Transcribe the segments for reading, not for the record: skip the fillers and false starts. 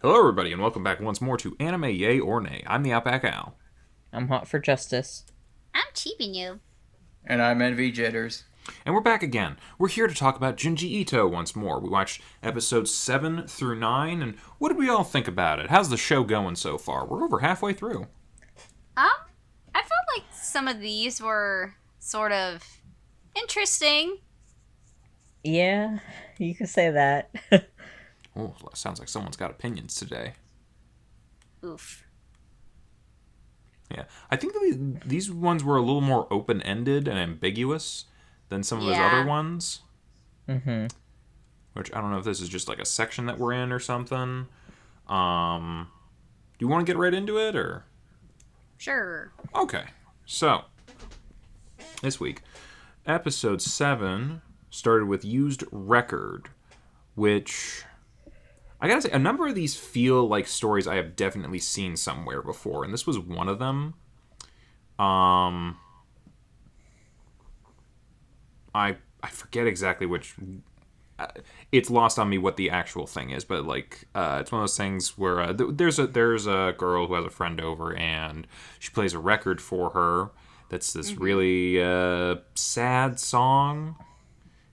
Hello, everybody, and welcome back once more to Anime Yay or Nay. I'm the Outback Al. I'm hot for justice. I'm cheaping you. And I'm NV Jitters. And we're back again. We're here to talk about Junji Ito once more. We watched episodes 7 through 9, and what did we all think about it? How's the show going so far? We're over halfway through. I felt like some of these were sort of interesting. Yeah, you can say that. Oh, sounds like someone's got opinions today. Oof. Yeah, I think these ones were a little more open-ended and ambiguous than some of his other ones. Mm-hmm. Which, I don't know if this is just like a section that we're in or something. Do you want to get right into it, or...? Sure. Okay, so, this week, episode 7 started with Used Record, which, I gotta say, a number of these feel like stories I have definitely seen somewhere before, and this was one of them. I forget exactly which... it's lost on me what the actual thing is, but like it's one of those things where there's a girl who has a friend over and she plays a record for her that's this really sad song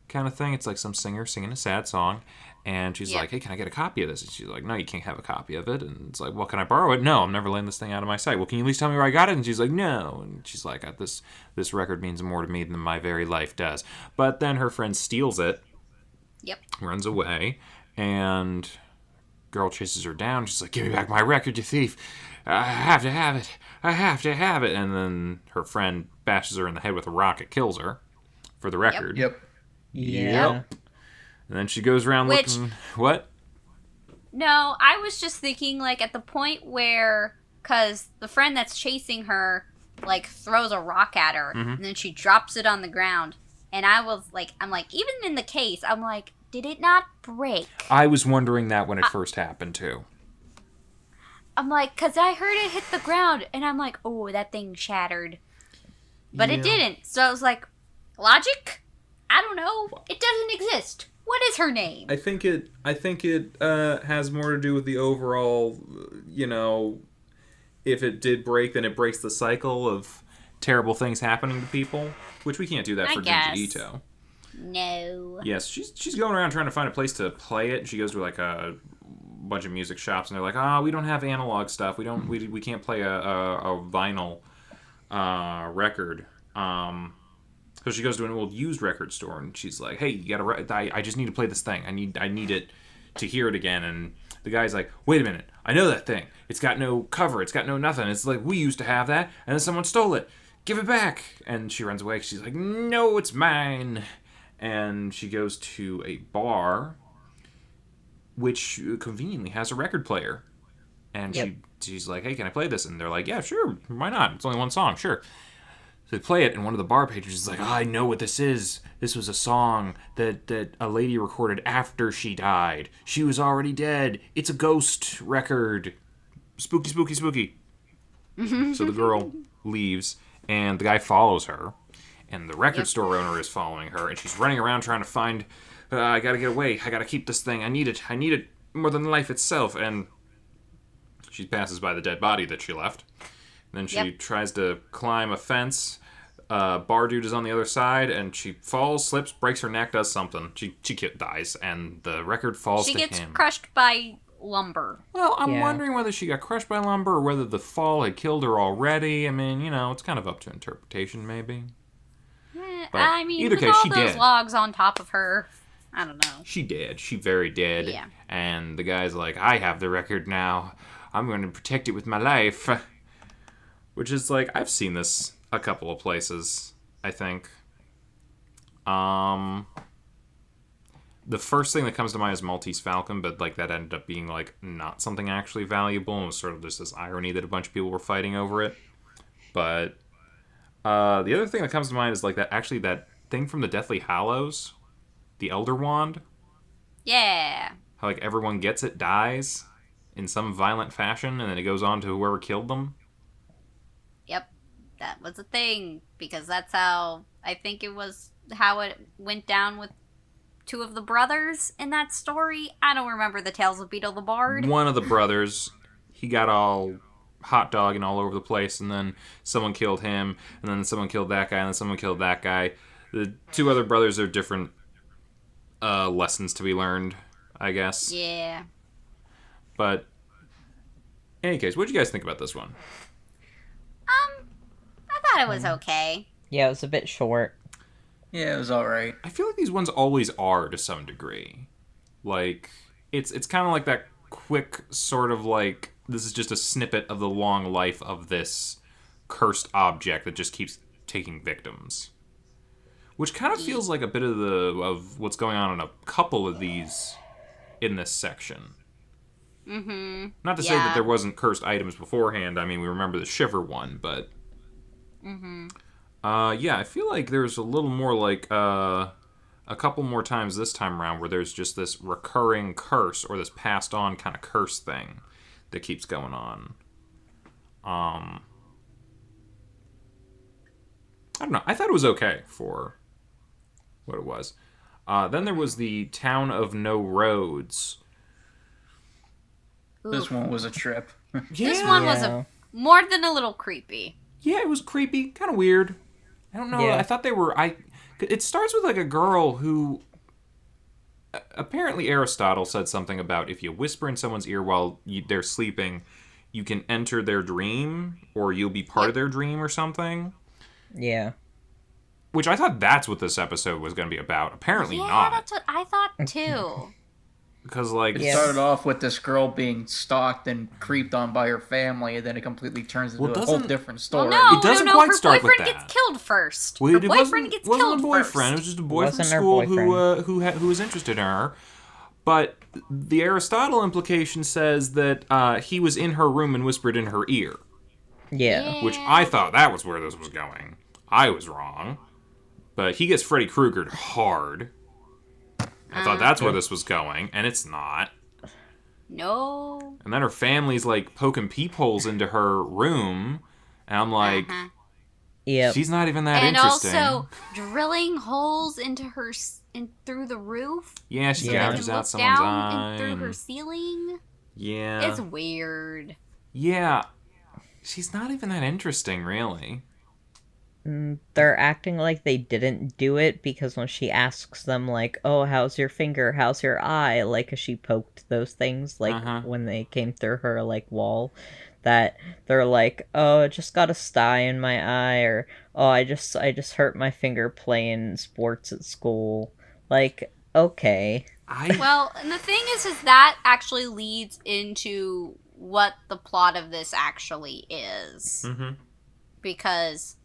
kind of thing. It's like some singer singing a sad song, and she's like, hey, can I get a copy of this? And she's like, no, you can't have a copy of it. And it's like, well, can I borrow it? No, I'm never letting this thing out of my sight. Well, can you at least tell me where I got it? And she's like, no. And she's like, this record means more to me than my very life does. But then her friend steals it. Yep. Runs away, and girl chases her down. She's like, give me back my record, you thief. I have to have it. I have to have it. And then her friend bashes her in the head with a rock. It kills her for the record. Yep. Yeah. And then she goes around looking... What? No, I was just thinking, like, at the point where... Because the friend that's chasing her, like, throws a rock at her, and then she drops it on the ground. And I was like, I'm like, even in the case, I'm like, did it not break? I was wondering that when it first happened, too. I'm like, because I heard it hit the ground, and I'm like, oh, that thing shattered. But it didn't. So I was like, logic? I don't know. It doesn't exist. What is her name? I think it has more to do with the overall, if it did break, then it breaks the cycle of terrible things happening to people, which we can't do that for Junji Ito. No. Yes, she's going around trying to find a place to play it. She goes to like a bunch of music shops, and they're like, we don't have analog stuff. We can't play a vinyl record. So she goes to an old used record store, and she's like, hey, you gotta. I just need to play this thing. I need it to hear it again. And the guy's like, wait a minute, I know that thing. It's got no cover. It's got no nothing. It's like, we used to have that, and then someone stole it. Give it back. And she runs away. She's like, no, it's mine. And she goes to a bar, which conveniently has a record player. And she's like, hey, can I play this? And they're like, yeah, sure. Why not? It's only one song. Sure. So they play it, and one of the bar patrons is like, I know what this is. This was a song that a lady recorded after she died. She was already dead. It's a ghost record. Spooky, spooky, spooky. So the girl leaves, and the guy follows her, and the record store owner is following her, and she's running around trying to find, I gotta get away, I gotta keep this thing, I need it more than life itself, and she passes by the dead body that she left. And then she tries to climb a fence, bar dude is on the other side, and she falls, slips, breaks her neck, does something, she dies, and the record falls to him. She gets crushed by lumber. Well, I'm wondering whether she got crushed by lumber or whether the fall had killed her already. I mean, it's kind of up to interpretation, maybe. I mean, either with case, all she those dead. logs on top of her, I don't know. She dead. She very dead. Yeah. And the guy's like, I have the record now. I'm going to protect it with my life. Which is like, I've seen this a couple of places, I think. The first thing that comes to mind is Maltese Falcon, but like that ended up being like not something actually valuable, and it was sort of just this irony that a bunch of people were fighting over it. But the other thing that comes to mind is like that thing from the Deathly Hallows, the Elder Wand. Yeah. How like everyone gets it, dies in some violent fashion, and then it goes on to whoever killed them. Yep. That was a thing, because that's how, I think it was how it went down with two of the brothers in that story. I don't remember the Tales of Beetle the Bard. One of the brothers, he got all hot dog and all over the place, and then someone killed him, and then someone killed that guy, and then someone killed that guy. The two other brothers are different lessons to be learned, I guess. Yeah. But, in any case, what did you guys think about this one? I thought it was okay. Yeah, it was a bit short. Yeah, it was alright. I feel like these ones always are to some degree. Like, it's kind of like that quick sort of like, this is just a snippet of the long life of this cursed object that just keeps taking victims. Which kind of feels like a bit of what's going on in a couple of these in this section. Mm-hmm. Not to say that there wasn't cursed items beforehand. I mean, we remember the Shiver one, but... Mm-hmm. Yeah, I feel like there's a little more like a couple more times this time around where there's just this recurring curse or this passed on kind of curse thing that keeps going on. I don't know. I thought it was okay for what it was. Then there was the Town of No Roads. This one was a trip. This one was more than a little creepy. Yeah, it was creepy, kind of weird. I don't know. Yeah. I thought they were. It starts with like a girl who. Apparently, Aristotle said something about if you whisper in someone's ear while they're sleeping, you can enter their dream, or you'll be part of their dream, or something. Yeah. Which I thought that's what this episode was going to be about. Apparently Yeah, not. that's what I thought too. Because like It started off with this girl being stalked and creeped on by her family, and then it completely turns into a whole different story. Well, no, It doesn't no, quite her start with boyfriend that. gets killed first. Well, Her it boyfriend gets wasn't killed a boyfriend. first. It was just a boy from Wasn't her school boyfriend. who was interested in her. But the Aristotle implication says that he was in her room and whispered in her ear. Yeah. Which I thought that was where this was going. I was wrong. But he gets Freddy Kruegered hard. I thought that's where this was going, and it's not. No. And then her family's like poking peepholes into her room, and I'm like, Yep. she's not even that And interesting. also drilling holes into her through the roof. Yeah, she So they can gouges look out someone's down eye. and through her and- ceiling. Yeah. It's weird. Yeah. She's not even that interesting, really. They're acting like they didn't do it because when she asks them, like, oh, how's your finger? How's your eye? Like, 'cause she poked those things, like, when they came through her, like, wall, that they're like, oh, I just got a sty in my eye, or, oh, I just hurt my finger playing sports at school. Like, okay. Well, and the thing is that actually leads into what the plot of this actually is. Mm-hmm. Because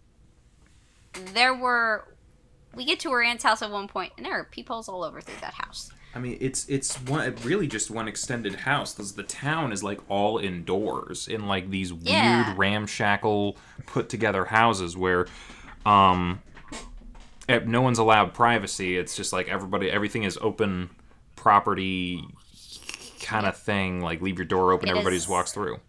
we get to her aunt's house at one point, and there are peepholes all over through that house. I mean, it's really just one extended house. The town is like all indoors in like these weird ramshackle put together houses where no one's allowed privacy. It's just like everything is open property kind of thing. Like leave your door open, everybody just walks through.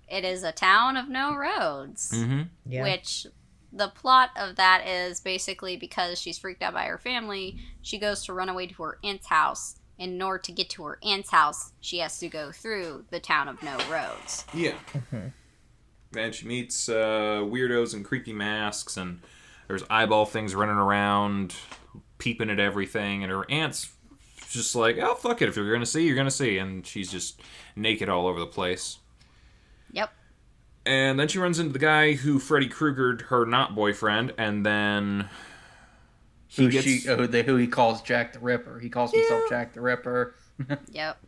It is a town of no roads. Mm-hmm. Yeah. Which the plot of that is basically because she's freaked out by her family, she goes to run away to her aunt's house. And in order to get to her aunt's house, she has to go through the town of no roads. Yeah. And she meets weirdos in creepy masks, and there's eyeball things running around, peeping at everything, and her aunt's just like, oh, fuck it, if you're gonna see, you're gonna see, and she's just naked all over the place. Yep. And then she runs into the guy who Freddy Kruegered her not boyfriend, and then Who he calls Jack the Ripper. He calls himself Jack the Ripper. Yep.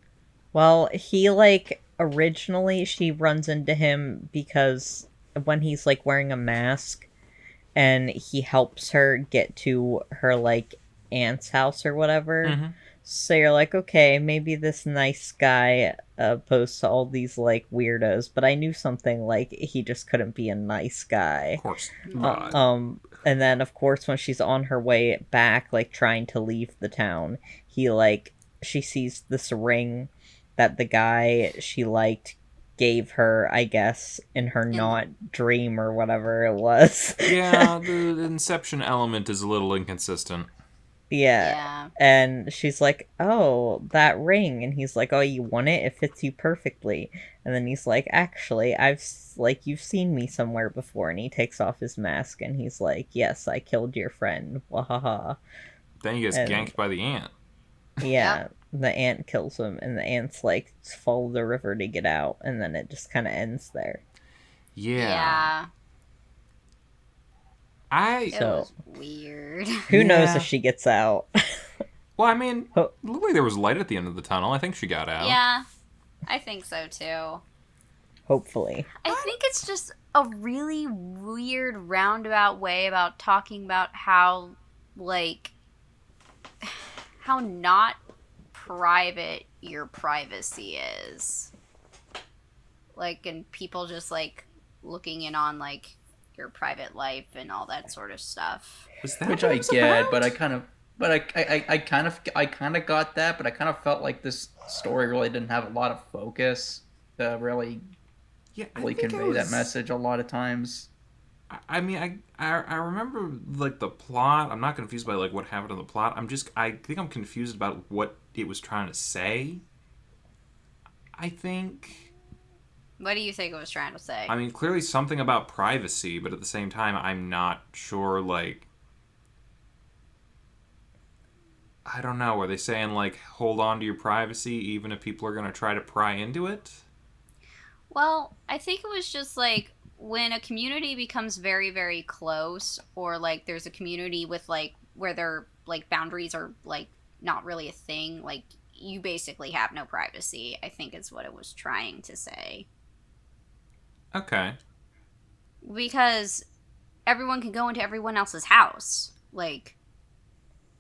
Well, he, like, originally she runs into him because when he's, like, wearing a mask and he helps her get to her, like, aunt's house or whatever. Mm-hmm. So you're like, okay, maybe this nice guy opposed to all these, like, weirdos. But I knew something, like, he just couldn't be a nice guy. Of course. And then, of course, when she's on her way back, like, trying to leave the town, she sees this ring that the guy she liked gave her, I guess, in her not dream or whatever it was. Yeah, the Inception element is a little inconsistent. Yeah. And she's like, oh, that ring. And he's like, oh, you want it? It fits you perfectly. And then he's like, actually, you've seen me somewhere before. And he takes off his mask and he's like, yes, I killed your friend. Wahaha. Then he gets ganked by the ant. Yeah. The ant kills him. And the ant's like, follow the river to get out. And then it just kind of ends there. Yeah. It was weird. Who knows if she gets out? Well, I mean, it looked like there was light at the end of the tunnel. I think she got out. Yeah, I think so too. Hopefully. I think it's just a really weird roundabout way about talking about how, like, how not private your privacy is. Like, and people just, like, looking in on, like, your private life and all that sort of stuff. Which I get, but I kind of got that, but I kind of felt like this story really didn't have a lot of focus to really convey that message a lot of times. I mean, I remember, like, the plot. I'm not confused by, like, what happened in the plot. I think I'm confused about what it was trying to say. I think... What do you think it was trying to say? I mean, clearly something about privacy, but at the same time, I'm not sure, like... I don't know. Are they saying, like, hold on to your privacy even if people are going to try to pry into it? Well, I think it was just, like, when a community becomes very, very close, or, like, there's a community with, like, where their, like, boundaries are, like, not really a thing, like, you basically have no privacy, I think is what it was trying to say. Okay. Because everyone can go into everyone else's house. Like,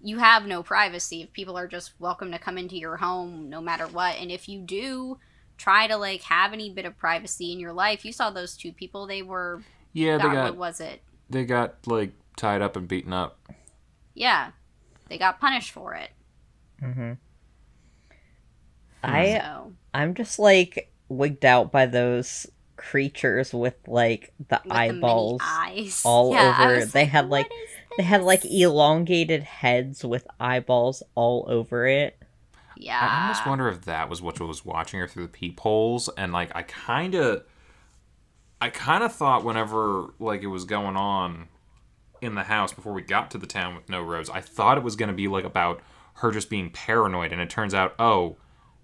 you have no privacy if people are just welcome to come into your home no matter what. And if you do try to, like, have any bit of privacy in your life, you saw those two people, they were... Yeah, what was it? They got, like, tied up and beaten up. Yeah. They got punished for it. Mm-hmm. I'm just, like, wigged out by those creatures with, like, the eyeballs all over. They had like elongated heads with eyeballs all over it. Yeah. I almost wonder if that was what was watching her through the peepholes, and, like, I kind of thought whenever, like, it was going on in the house before we got to the town with no roads, I thought it was going to be, like, about her just being paranoid, and it turns out,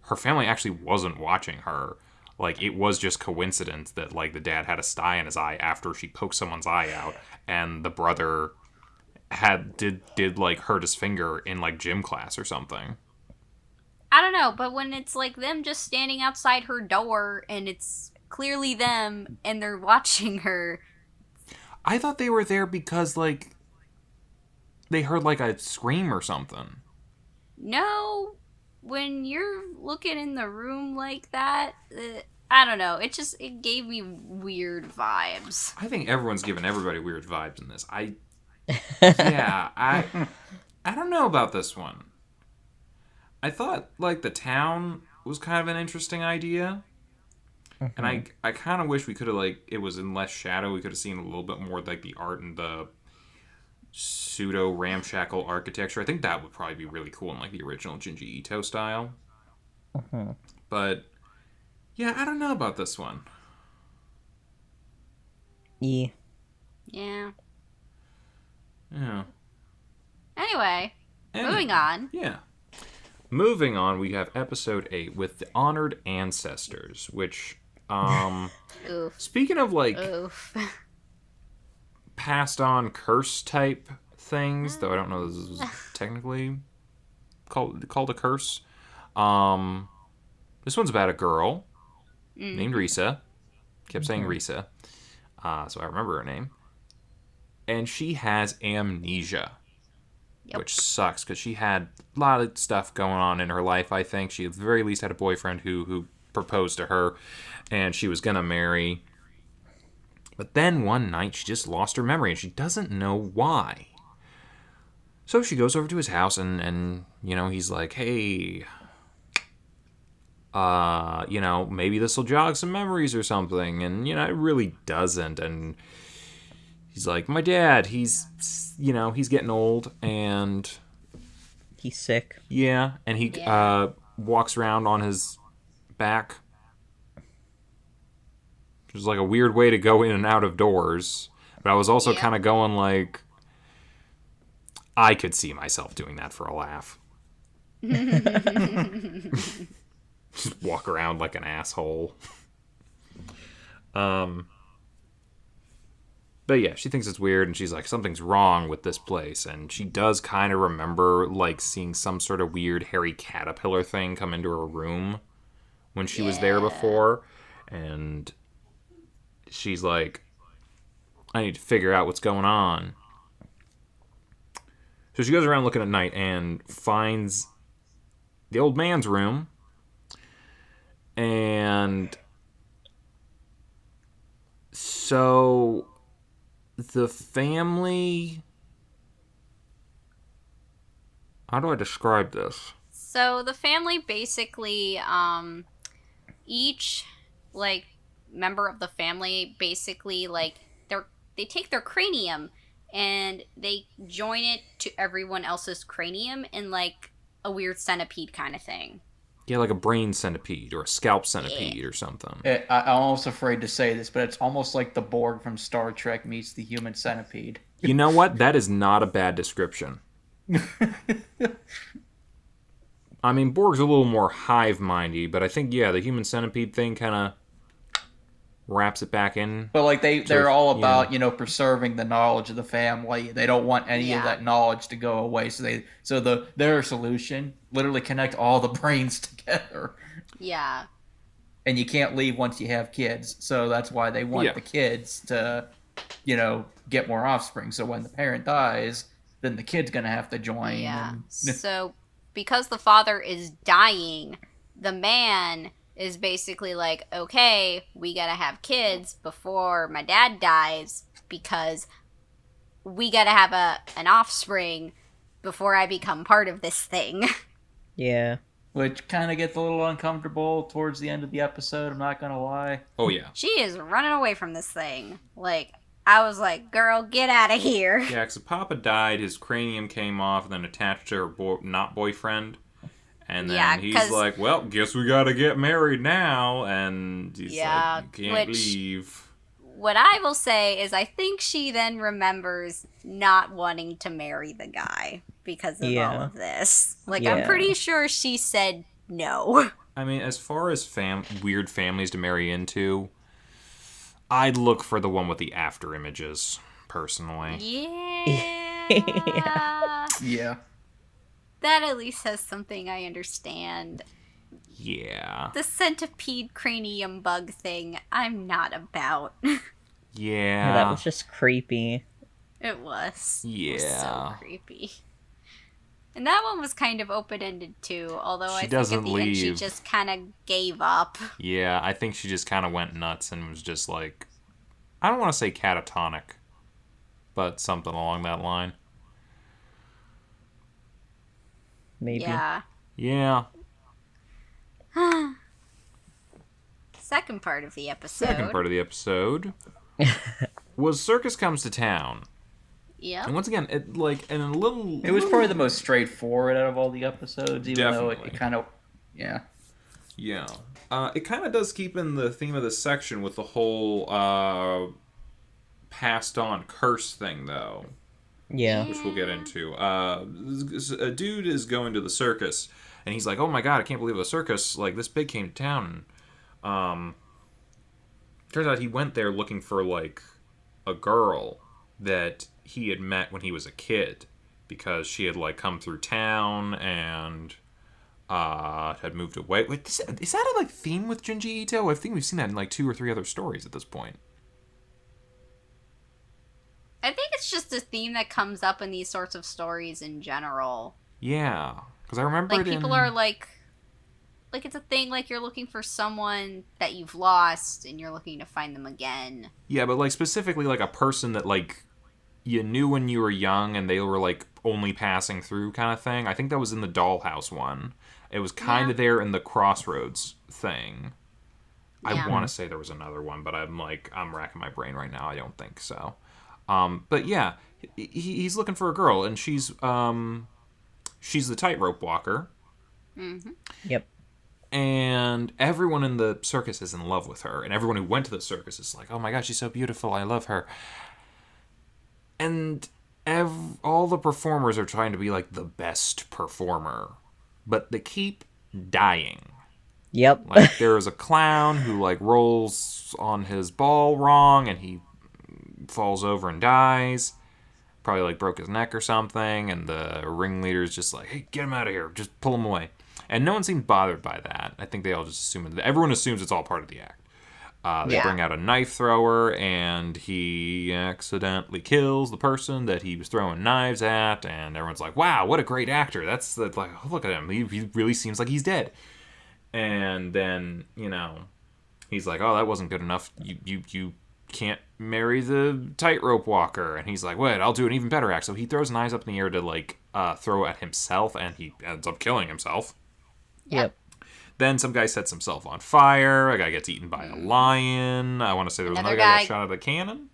her family actually wasn't watching her. Like, it was just coincidence that, like, the dad had a sty in his eye after she poked someone's eye out, and the brother did like, hurt his finger in, like, gym class or something. I don't know, but when it's, like, them just standing outside her door, and it's clearly them, and they're watching her... I thought they were there because, like, they heard, like, a scream or something. No, when you're looking in the room like that, I don't know. It gave me weird vibes. I think everyone's giving everybody weird vibes in this. I don't know about this one. I thought, like, the town was kind of an interesting idea. Mm-hmm. And I kind of wish we could have, like, it was in less shadow. We could have seen a little bit more, like, the art and the pseudo ramshackle architecture. I think that would probably be really cool in, like, the original Junji Ito style. Mm-hmm. But yeah, I don't know about this one. Yeah. Anyway, moving on. Yeah. Moving on, we have episode 8 with the Honored Ancestors, which, speaking of, like, passed on curse type things, though I don't know if this is technically called a curse. This one's about a girl named Risa. Kept saying Risa, so I remember her name. And she has amnesia. Yep. Which sucks, because she had a lot of stuff going on in her life, I think. She at the very least had a boyfriend who proposed to her, and she was going to marry. But then one night, she just lost her memory, and she doesn't know why. So she goes over to his house, and you know, he's like, hey, you know, maybe this will jog some memories or something. And, you know, it really doesn't. And he's like, my dad, he's getting old, and He's sick. Yeah, and he walks around on his back. Which is like a weird way to go in and out of doors. But I was also kind of going like, I could see myself doing that for a laugh. Just walk around like an asshole. But yeah, she thinks it's weird, and she's like, something's wrong with this place. And she does kind of remember, like, seeing some sort of weird hairy caterpillar thing come into her room when she was there before. And she's like, I need to figure out what's going on. So she goes around looking at night and finds the old man's room. And so the family... How do I describe this? So the family basically, each, like, member of the family basically, like, they take their cranium and they join it to everyone else's cranium in, like, a weird centipede kind of thing. Yeah, like a brain centipede or a scalp centipede or something. I'm almost afraid to say this, but it's almost like the Borg from Star Trek meets the human centipede. You know what? That is not a bad description. I mean, Borg's a little more hive-mindy, but I think, the human centipede thing kind of wraps it back in. But, like, they're all about, preserving the knowledge of the family. They don't want any of that knowledge to go away. So their solution, literally connect all the brains together. Yeah. And you can't leave once you have kids. So that's why they want the kids to, get more offspring. So when the parent dies, then the kid's going to have to join. Yeah. So because the father is dying, the man is basically like, okay, we gotta have kids before my dad dies because we gotta have an offspring before I become part of this thing. Yeah. Which kind of gets a little uncomfortable towards the end of the episode, I'm not gonna lie. Oh, yeah. She is running away from this thing. Like, I was like, girl, get out of here. Yeah, because Papa died, his cranium came off and then attached to her not boyfriend. And then he's like, well, guess we gotta get married now. And he's like, you can't leave. What I will say is I think she then remembers not wanting to marry the guy because of all of this. Like, I'm pretty sure she said no. I mean, as far as weird families to marry into, I'd look for the one with the after images, personally. Yeah. Yeah. That at least has something I understand. Yeah. The centipede cranium bug thing, I'm not about. Yeah. That was just creepy. It was. Yeah. It was so creepy. And that one was kind of open-ended too, although I think at the end she just kind of gave up. Yeah, I think she just kind of went nuts and was just like, I don't want to say catatonic, but something along that line. Maybe. Yeah. Second part of the episode was Circus comes to town. Yeah. And once again, it was probably the most straightforward out of all the episodes, even though it kind of, Yeah. It kind of does keep in the theme of this section with the whole passed on curse thing, though. Yeah. Which we'll get into. A dude is going to the circus, and he's like, oh my god, I can't believe a circus like this big came to town. Turns out he went there looking for, like, a girl that he had met when he was a kid, because she had, like, come through town and had moved away. Wait, is that a, like, theme with Junji Ito? I think we've seen that in, like, 2 or 3 other stories at this point. I think it's just a theme that comes up in these sorts of stories in general. Yeah, because I remember like, people are like it's a thing, like, you're looking for someone that you've lost and you're looking to find them again. Yeah, but, like, specifically, like, a person that, like, you knew when you were young and they were, like, only passing through kind of thing. I think that was in the Dollhouse one. It was kind of there in the Crossroads thing. I want to say there was another one, but I'm racking my brain right now. I don't think so. But yeah, he's looking for a girl, and she's she's the tightrope walker. Mm-hmm. Yep. And everyone in the circus is in love with her. And everyone who went to the circus is like, oh my god, she's so beautiful. I love her. And all the performers are trying to be like the best performer. But they keep dying. Yep. Like, there is a clown who, like, rolls on his ball wrong and he falls over and dies. Probably, like, broke his neck or something. And the ringleader's just like, hey, get him out of here. Just pull him away. And no one seemed bothered by that. I think they all just assume it. Everyone assumes it's all part of the act. They bring out a knife thrower, and he accidentally kills the person that he was throwing knives at. And everyone's like, wow, what a great actor. That's like, oh, look at him. He really seems like he's dead. And then, he's like, oh, that wasn't good enough. You can't marry the tightrope walker. And he's like, wait, I'll do an even better act. So he throws knives up in the air to, like, throw at himself, and he ends up killing himself. Yep. Then some guy sets himself on fire. A guy gets eaten by a lion. I want to say there was another guy got shot out of a cannon.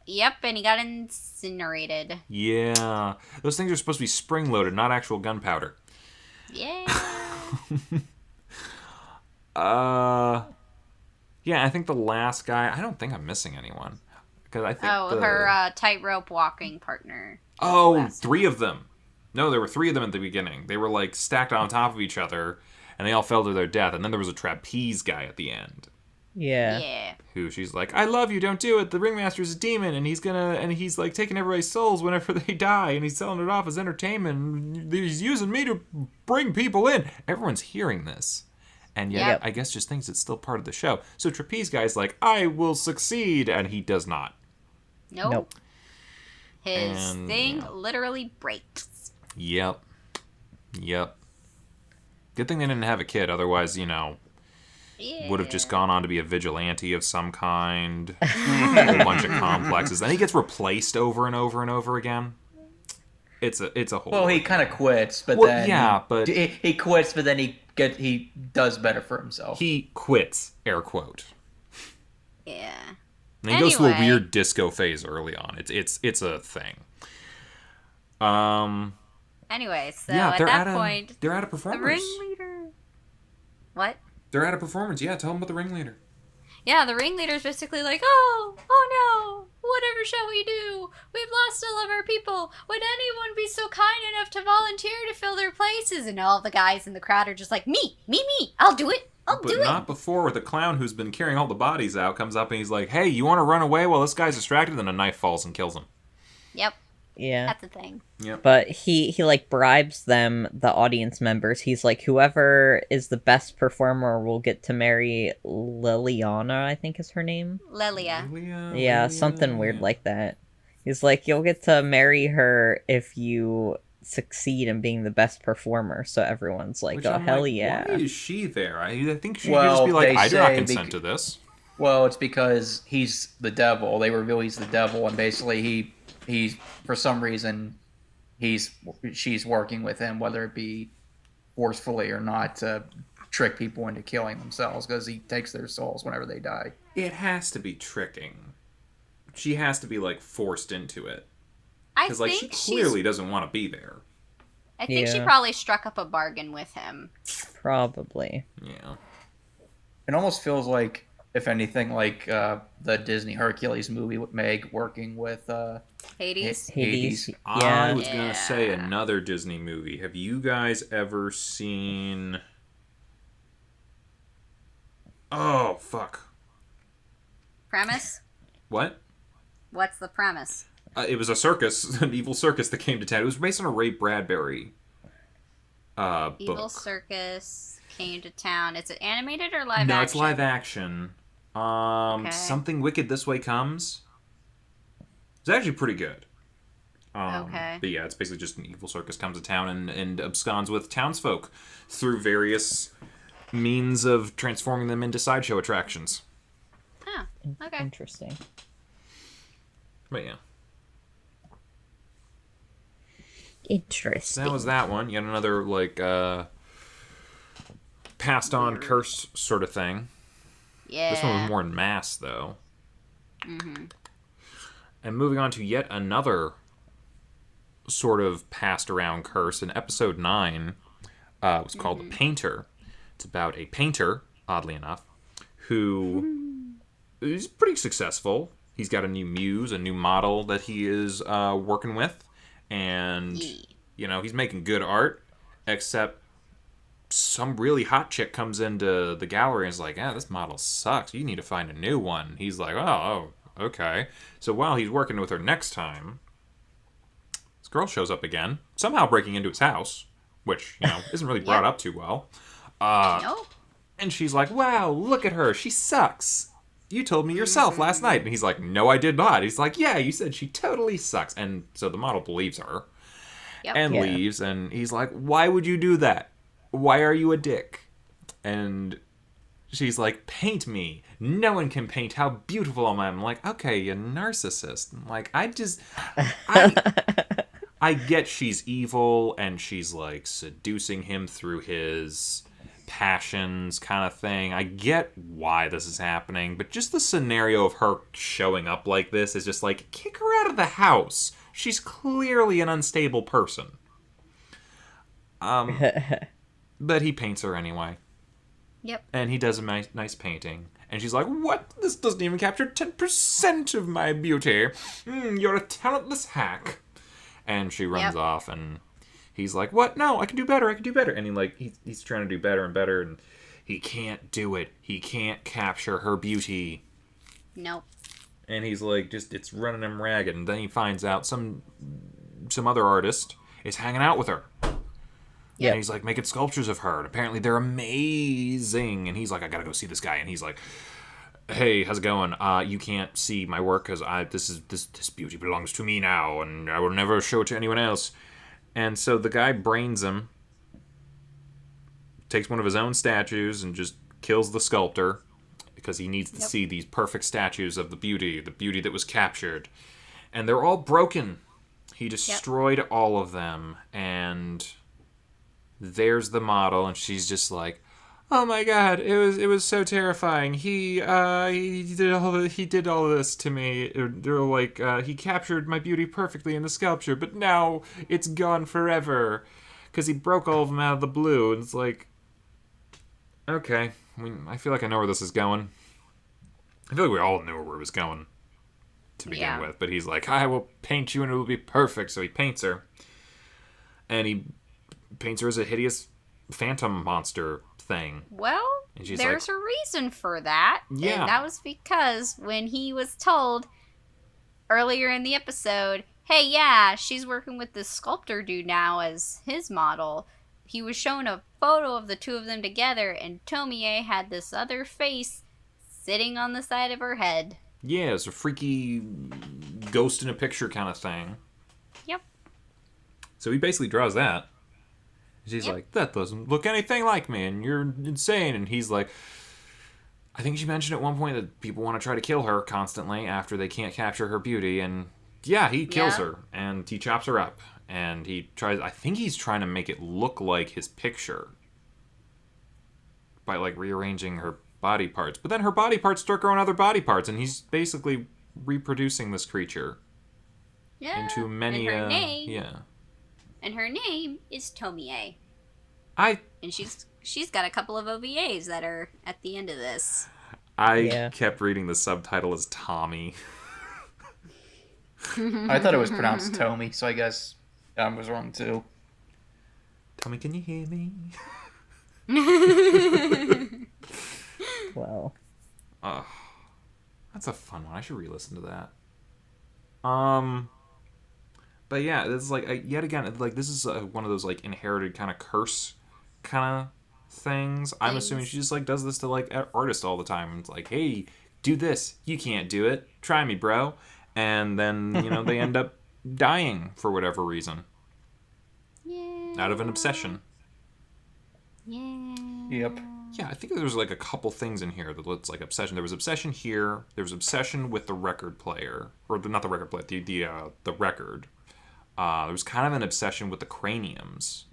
Yep, and he got incinerated. Yeah. Those things are supposed to be spring-loaded, not actual gunpowder. Yeah. Yeah, I think the last guy... I don't think I'm missing anyone. Because I think her tightrope walking partner. Oh, 3 of them. No, there were 3 of them at the beginning. They were, like, stacked on top of each other, and they all fell to their death. And then there was a trapeze guy at the end. Yeah. Who she's like, I love you, don't do it. The ringmaster's a demon, and he's like taking everybody's souls whenever they die, and he's selling it off as entertainment. And he's using me to bring people in. Everyone's hearing this. And yet, I guess just thinks it's still part of the show. So trapeze guy's like, I will succeed, and he does not. Nope. His thing literally breaks. Yep. Good thing they didn't have a kid, otherwise, would have just gone on to be a vigilante of some kind. A whole bunch of complexes. And he gets replaced over and over and over again. It's a whole... Well, he kind of quits, but but... He quits, but then he does better for himself. He quits, air quote. Yeah. And he goes through a weird disco phase early on. It's a thing. Anyway, so at that point... They're out of performers. The ringleader... What? They're out of performance. Yeah, tell them about the ringleader. Yeah, the ringleader's basically like, oh no, whatever shall we do? We've lost all of our people. Would anyone be so kind enough to volunteer to fill their places? And all the guys in the crowd are just like, me, I'll do it. But not before the clown who's been carrying all the bodies out comes up and he's like, hey, you want to run away while this guy's distracted? Then a knife falls and kills him. Yep. Yeah. That's the thing. Yep. But he like bribes them, the audience members. He's like, whoever is the best performer will get to marry Liliana, I think is her name. Lilia. Yeah, something weird like that. He's like, you'll get to marry her if you succeed in being the best performer. So everyone's like, hell yeah. Why is she there? I think she could just be like, I do not consent to this. Well, it's because he's the devil. They reveal he's the devil, and basically he's for some reason she's working with him, whether it be forcefully or not, to trick people into killing themselves because he takes their souls whenever they die. It has to be tricking. She has to be like forced into it because like she clearly doesn't want to be there. I think she probably struck up a bargain with him. Probably. Yeah. It almost feels like, if anything, like the Disney Hercules movie with Meg working with Hades. Yeah. I was going to say another Disney movie. Have you guys ever seen... Oh, fuck. Premise? What? What's the premise? It was a circus, an evil circus that came to town. It was based on a Ray Bradbury book. Evil circus came to town. Is it animated or live action? No, it's live action. Something Wicked This Way Comes. It's actually pretty good. Okay. But yeah, it's basically just an evil circus comes to town and absconds with townsfolk through various means of transforming them into sideshow attractions. Oh, okay. Interesting. But yeah. Interesting. So that was that one. Yet another, like, passed on curse sort of thing. Yeah. This one was more in mass, though. Mm-hmm. And moving on to yet another sort of passed around curse. In episode 9, was called The Painter. It's about a painter, oddly enough, who is pretty successful. He's got a new muse, a new model that he is working with. And, he's making good art, except some really hot chick comes into the gallery and is like, this model sucks. You need to find a new one. He's like, oh, okay. So while he's working with her next time, this girl shows up again, somehow breaking into his house, which, isn't really brought up too well. Nope. And she's like, wow, look at her. She sucks. You told me yourself last night. And he's like, no, I did not. He's like, yeah, you said she totally sucks. And so the model believes her and leaves. And he's like, why would you do that? Why are you a dick? And she's like, paint me. No one can paint how beautiful I am. I'm like, okay, you narcissist. I'm like, I get she's evil and she's like seducing him through his passions kind of thing. I get why this is happening, but just the scenario of her showing up like this is just like, kick her out of the house. She's clearly an unstable person. But he paints her anyway. Yep. And he does a nice painting. And she's like, what? This doesn't even capture 10% of my beauty. You're a talentless hack. And she runs off, and he's like, what? No, I can do better. And he's trying to do better and better, and he can't do it. He can't capture her beauty. Nope. And he's like, it's running him ragged. And then he finds out some other artist is hanging out with her. Yeah. And he's like making sculptures of her. And apparently they're amazing. And he's like, I gotta go see this guy. And he's like, hey, how's it going? You can't see my work because this beauty belongs to me now, and I will never show it to anyone else. And so the guy brains him, takes one of his own statues, and just kills the sculptor because he needs to see these perfect statues of the beauty that was captured. And they're all broken. He destroyed all of them, and there's the model, and she's just like, oh my god, it was so terrifying. He did all this to me. They're like, he captured my beauty perfectly in the sculpture, but now it's gone forever. Because he broke all of them out of the blue, and it's like, okay, I feel like I know where this is going. I feel like we all knew where it was going to begin with, but he's like, I will paint you and it will be perfect. So he paints her, and he paints her as a hideous phantom monster thing. Well, there's a reason for that. Yeah. And that was because when he was told earlier in the episode, hey, she's working with this sculptor dude now as his model, he was shown a photo of the two of them together, and Tomie had this other face sitting on the side of her head. Yeah, it's a freaky ghost in a picture kind of thing. Yep. So he basically draws that. She's like, that doesn't look anything like me, and you're insane. And he's like, I think she mentioned at one point that people want to try to kill her constantly after they can't capture her beauty. And he kills her, and he chops her up. And I think he's trying to make it look like his picture by like rearranging her body parts. But then her body parts start growing other body parts, and he's basically reproducing this creature into many. And her name, and her name is Tomie. And she's got a couple of OVAs that are at the end of this. I kept reading the subtitle as Tommy. I thought it was pronounced Tommy, so I guess I was wrong too. Tommy, can you hear me? Well. That's a fun one. I should re-listen to that. But yeah, it's like, yet again, like, this is one of those, like, inherited kind of curse kind of things. I'm assuming she just, like, does this to, like, artists all the time. It's like, hey, do this. You can't do it. Try me, bro. And then, they end up dying for whatever reason. Yeah. Out of an obsession. Yeah. Yep. Yeah, I think there's, like, a couple things in here that looks like obsession. There was obsession here. There was obsession with the record player. Or, not the record player, the record. There was kind of an obsession with the craniums.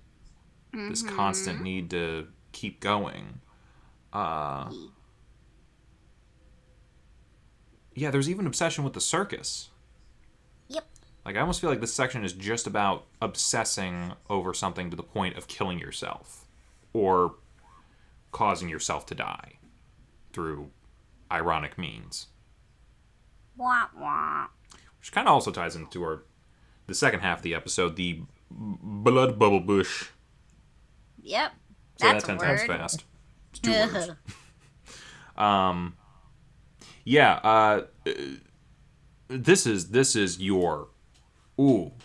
Mm-hmm. This constant need to keep going. Yeah, there's even obsession with the circus. Yep. Like, I almost feel like this section is just about obsessing over something to the point of killing yourself. Or causing yourself to die. Through ironic means. Wah, wah. Which kind of also ties into the second half of the episode, the blood bubble bush. Yep. Say That's that 10 a times word. fast. It's 2 words. Yeah, this is your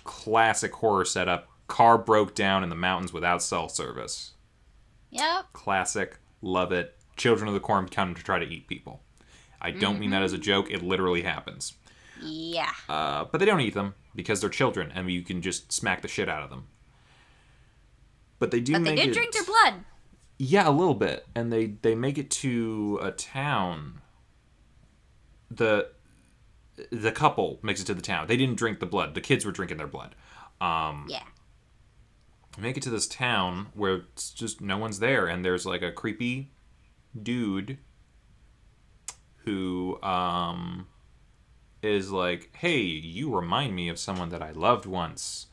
classic horror setup. Car broke down in the mountains without cell service. Yep. Classic, love it. Children of the Corn come to try to eat people. I don't mean that as a joke. It literally happens. Yeah. But they don't eat them because they're children, and you can just smack the shit out of them. But they do. But they did drink their blood. Yeah, a little bit, and they make it to a town. The couple makes it to the town. They didn't drink the blood. The kids were drinking their blood. Yeah. They make it to this town where it's just no one's there, and there's like a creepy dude who is like, hey, you remind me of someone that I loved once,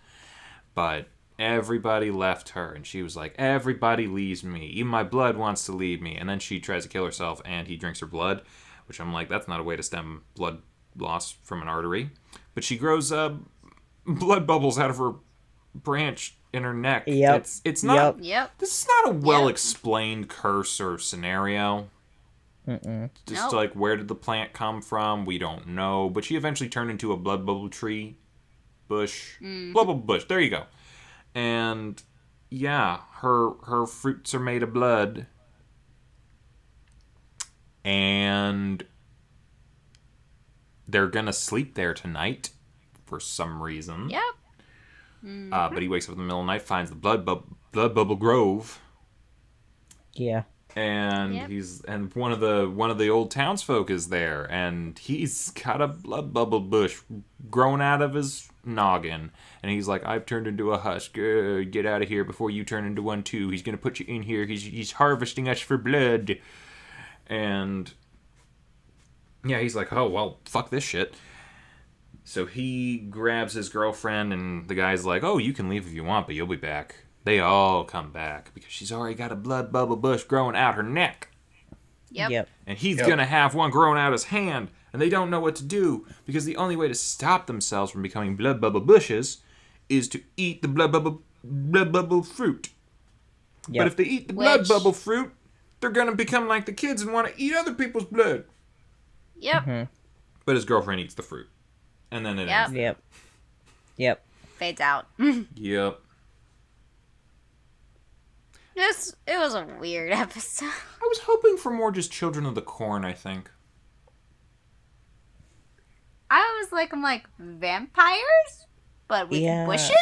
but everybody left her. And she was like, everybody leaves me, even my blood wants to leave me. And then she tries to kill herself, and he drinks her blood, which I'm like, that's not a way to stem blood loss from an artery. But she grows blood bubbles out of her branch in her neck. Yep. It's not. Yep. This is not a well-explained curse or scenario. Just like, where did the plant come from? We don't know. But she eventually turned into a blood bubble tree. Bush. Blood bubble bush. There you go. And, yeah, her fruits are made of blood. And they're gonna sleep there tonight for some reason. Yep. But he wakes up in the middle of the night, finds the blood bubble grove. Yeah. And and one of the old townsfolk is there, and he's got a blood bubble bush growing out of his noggin, and he's like, I've turned into a husk, get out of here before you turn into one too. He's gonna put you in here, he's harvesting us for blood. And yeah, he's like, oh well, fuck this shit. So he grabs his girlfriend, and the guy's like, oh, you can leave if you want, but you'll be back. They all come back because she's already got a blood bubble bush growing out her neck. Yep. And he's going to have one growing out his hand, and they don't know what to do because the only way to stop themselves from becoming blood bubble bushes is to eat the blood bubble fruit. Yep. But if they eat the blood bubble fruit, they're going to become like the kids and want to eat other people's blood. Yep. Mm-hmm. But his girlfriend eats the fruit. And then it ends. Yep. Fades out. Yep. It was a weird episode. I was hoping for more just Children of the Corn, I think. I'm like, vampires? But with bushes?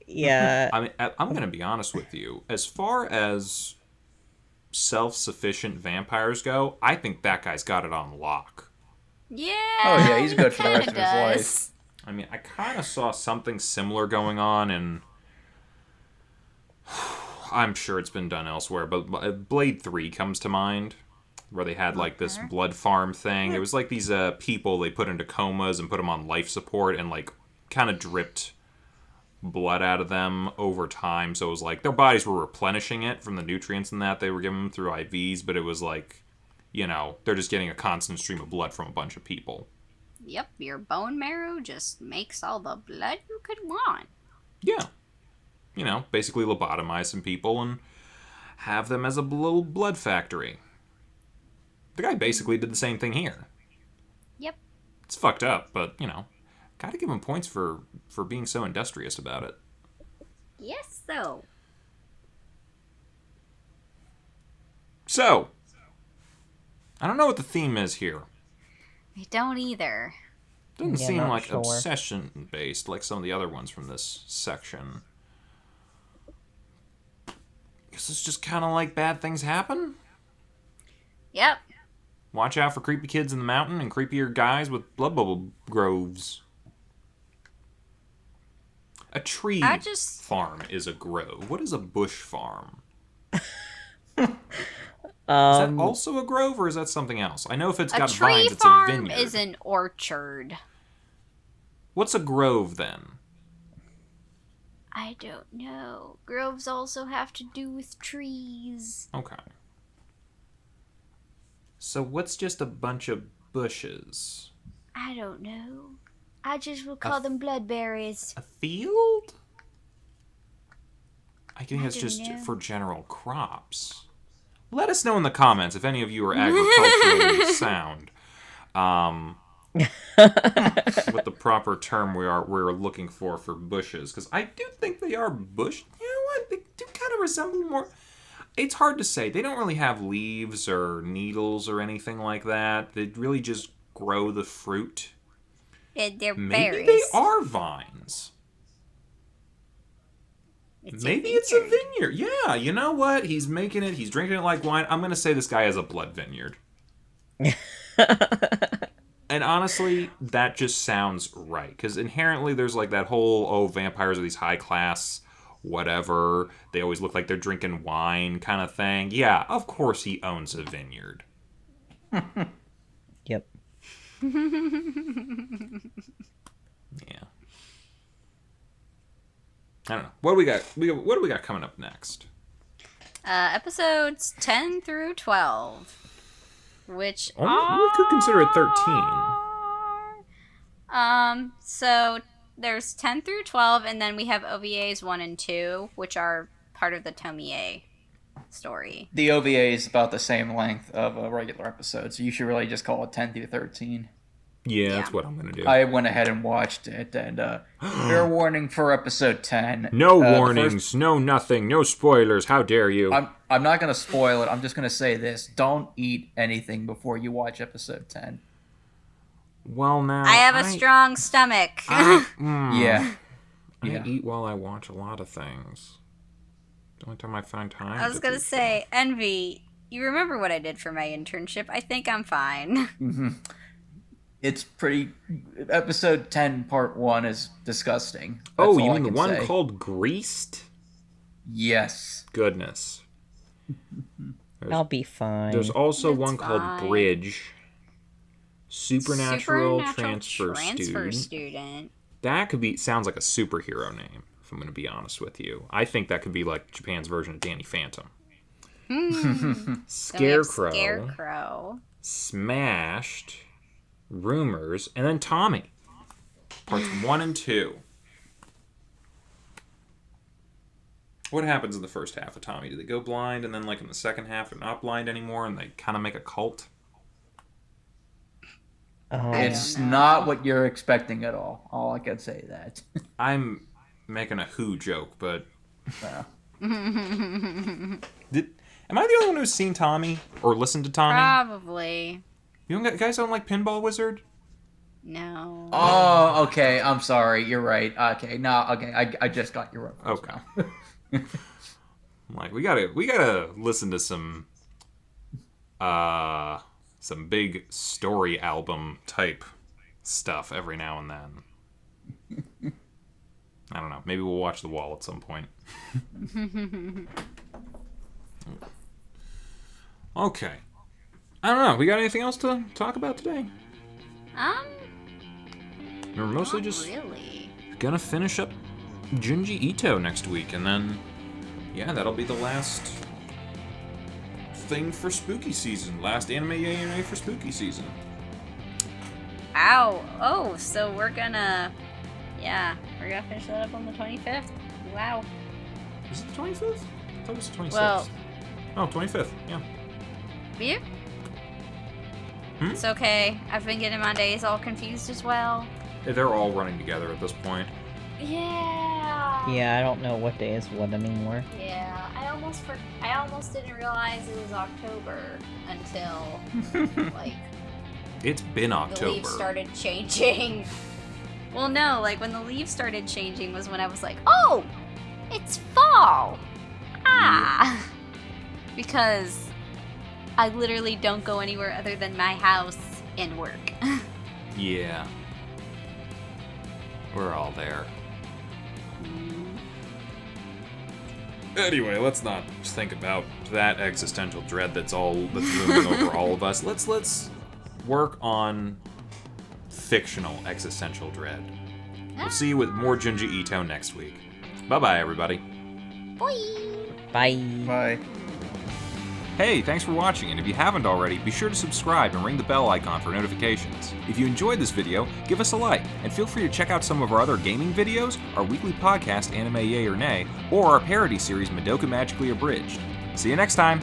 Yeah. I mean, I'm going to be honest with you. As far as self-sufficient vampires go, I think that guy's got it on lock. Yeah. Oh yeah, he's good for the rest of his life. I mean, I kind of saw something similar going on, and I'm sure it's been done elsewhere, but Blade 3 comes to mind, where they had like this blood farm thing. It was like these people they put into comas and put them on life support and like kind of dripped blood out of them over time. So it was like their bodies were replenishing it from the nutrients and that they were giving them through IVs, but it was like, you know, they're just getting a constant stream of blood from a bunch of people. Yep, your bone marrow just makes all the blood you could want. Yeah. You know, basically lobotomize some people and have them as a little blood factory. The guy basically did the same thing here. Yep. It's fucked up, but, you know, gotta give him points for being so industrious about it. Yes, so. So, I don't know what the theme is here. I don't either. Doesn't seem not like sure. obsession-based like some of the other ones from this section. Guess it's just kind of like bad things happen? Yep. Watch out for creepy kids in the mountain and creepier guys with blood bubble groves. A tree farm is a grove. What is a bush farm? Is that also a grove, or is that something else? I know if it's got vines, it's a vineyard. A tree farm is an orchard. What's a grove, then? I don't know. Groves also have to do with trees. Okay. So what's just a bunch of bushes? I don't know. I just will call them bloodberries. A field? I think I that's don't just know. for general crops. Let us know in the comments if any of you are agriculturally sound. What the proper term we're looking for bushes, because I do think they are bush. You know what? They do kind of resemble more. It's hard to say. They don't really have leaves or needles or anything like that. They really just grow the fruit. They're Maybe berries. they are vines. Maybe it's a vineyard. Yeah, you know what? He's making it. He's drinking it like wine. I'm going to say this guy has a blood vineyard. And honestly, that just sounds right. Because inherently, there's like that whole, vampires are these high class, whatever. They always look like they're drinking wine kind of thing. Yeah, of course he owns a vineyard. Yep. Yeah. I don't know. What do we got? What do we got coming up next? Episodes 10 through 12. Which We could consider it 13. So there's 10 through 12, and then we have OVAs 1 and 2, which are part of the Tomie story. The OVA is about the same length of a regular episode, so you should really just call it 10 through 13. Yeah, that's what I'm going to do. I went ahead and watched it, and fair warning for episode 10. No warnings, no nothing, no spoilers. How dare you? I'm not going to spoil it. I'm just going to say this. Don't eat anything before you watch episode 10. Well, now... I have a strong stomach. Yeah. I eat while I watch a lot of things. The only time I find time... I was going to say, Envy, you remember what I did for my internship? I think I'm fine. Mm-hmm. It's pretty... Episode 10, part 1 is disgusting. That's you all mean I the can one say. called Greased? Yes. Goodness. I'll be fine. There's also It's one called fine. Bridge. Supernatural Transfer Transfer Student. Student. That sounds like a superhero name, if I'm going to be honest with you. I think that could be like Japan's version of Danny Phantom. Scarecrow. Scarecrow. Smashed. Rumors. And then Tommy. Parts 1 and 2. What happens in the first half of Tommy? Do they go blind, and then like in the second half they're not blind anymore, and they kind of make a cult? It's not what you're expecting at all. All I can say that. I'm making a Who joke, but... Am I the only one who's seen Tommy? Or listened to Tommy? Probably. You guys don't like Pinball Wizard? No. Oh, okay. I'm sorry. You're right. Okay. No. Okay. I just got your reference. Okay. Now. I'm like, we gotta listen to some big story album type stuff every now and then. I don't know. Maybe we'll watch The Wall at some point. Okay. I don't know. We got anything else to talk about today? We're mostly not just really. gonna finish up Junji Ito next week, and then, yeah, that'll be the last thing for spooky season. Last anime for spooky season. Ow. Oh, so we're gonna finish that up on the 25th. Wow. Is it the 25th? I thought it was the 26th. Well, Oh, 25th, yeah. you? It's okay. I've been getting my days all confused as well. They're all running together at this point. Yeah. Yeah, I don't know what day is what anymore. Yeah. I almost didn't realize it was October until like It's been the October. leaves started changing. Well, no, like when the leaves started changing was when I was like, oh, it's fall. Ah. Because I literally don't go anywhere other than my house and work. Yeah. We're all there. Anyway, let's not think about that existential dread that's looming over all of us. Let's work on fictional existential dread. We'll see you with more Junji Ito next week. Bye-bye, everybody. Bye. Bye. Bye. Hey, thanks for watching, and if you haven't already, be sure to subscribe and ring the bell icon for notifications. If you enjoyed this video, give us a like, and feel free to check out some of our other gaming videos, our weekly podcast Anime Yay or Nay, or our parody series Madoka Magically Abridged. See you next time!